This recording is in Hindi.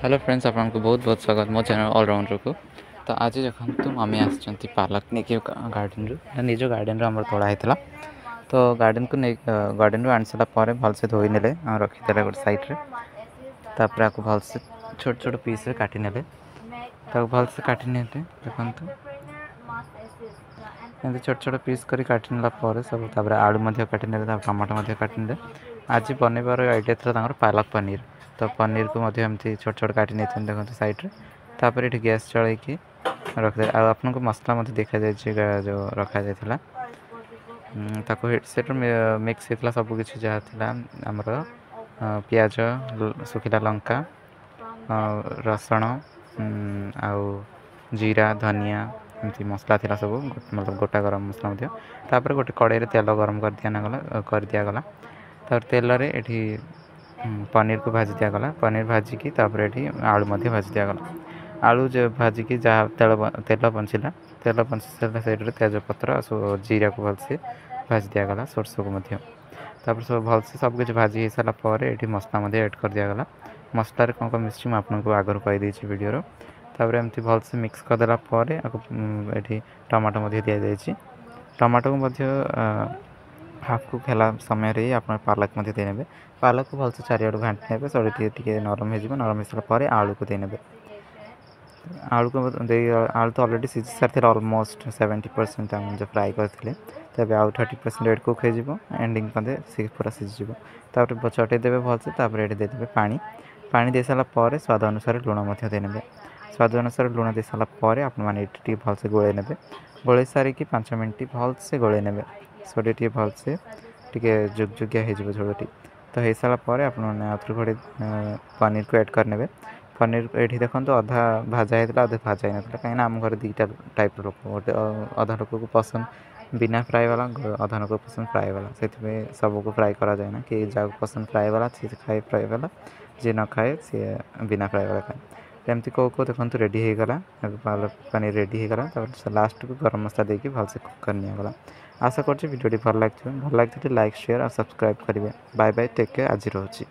हेलो फ्रेंड्स, आपको बहुत बहुत स्वागत मो चैनल ऑलराउंडर को। तो आज देखो मम्मी आसछंती पालक नहीं गार्डन रू निज गार्डन रू तोड़ा होता। तो गार्डन को नहीं गार्डन रू आनी सारा भलसे धोई ने रखीदे गोटे सैड्रे। तापर आपको भलसे छोट छोट पीस काटी ने भलसे काटी ने देखु एमती छोट छोट पीस कर काटी नाला सब आलू काटी ने टमाटो काटी ने। आज बनइबार आइडिया था पालक पनीर। तो पनीर को एमती छोट छोट काटी नहीं देखते सैड्रे। तापर ये गैस चल रखिदे। आपन को मसला देखा जाए जो रखा जाता से मिक्स होता सब किसी जहाँ था आमर पियाज सुखिला लंका रसुण आउ जीरा धनिया एमती मसला थी सब मतलब गोटा गरम मसला। तापर गोटे कड़ाई तेल गरम कर दिगला। तापर तेल ये पनीर को भाजी दिगला। पनीर भाजिकी ये आलू भाजी दिगला। आलू जो भाजिकी जहाँ तेल बंचला तेल बंची सारा सैड्रे तेजपत्र जीरा को भलसे भाजी दिगला। सोरस को तापर सब भलसे सब किसी भाजी हो सारापर ये मसला एड कर दिगला। मसलार कौन कौन मिसी आपको आगर कहीदे वीडियो। तापर एमती भलसे मिक्स करदेला ये टमाटो दि जाए। टमाटो को हाफ कुक है समय आप पालक देने। पालक को भलसे चारिआड़ घाटी ने सड़ी नरम हो नरम हो सारापर आलू को देने। आलू को आलू तो अलरेडी सीझी सारी अलमोस्ट 70% जो फ्राए करते तब आउ 30% एड कुक हो एंडिंग पदे सी पूरा सीझी। तापर चटेदेवे भलसे तापर ये देदेवे पानी। पानी दे सारापर स्वाद अनुसार लुण देने। स्वाद अनुसार लुण दे सारापर आपने भलसे गोले ने। गोले सारिकी 5 मिनट भलसे गोले ने सोटे भलसे टे जुगजुगिया हो झोलटी। तो हो सारापर आपड़े पनीर को एड करने। पनीर ये देखो अधा भाजा होता अधा भाजा ही ना कहीं आम घर दुईटा टाइप लोक गोटे अधा लोक को पसंद बिना फ्राए वाला अधा लोक पसंद फ्राए वाला से सबको फ्राए करा जाए ना कि जहाँ पसंद फ्राए वाला सी खाए फ्राए वाला जी न खाए सी बिना फ्राए वाला खाए। एमती को देखो रेडी हो गला पनीर रेडी हो गला। लास्ट को गरम मसला देके भलसे कुक करनीगला। आशा कर वीडियो भल लगे लाइक शेयर और सब्सक्राइब करेंगे। बाय बाय टेक केयर आज रोची।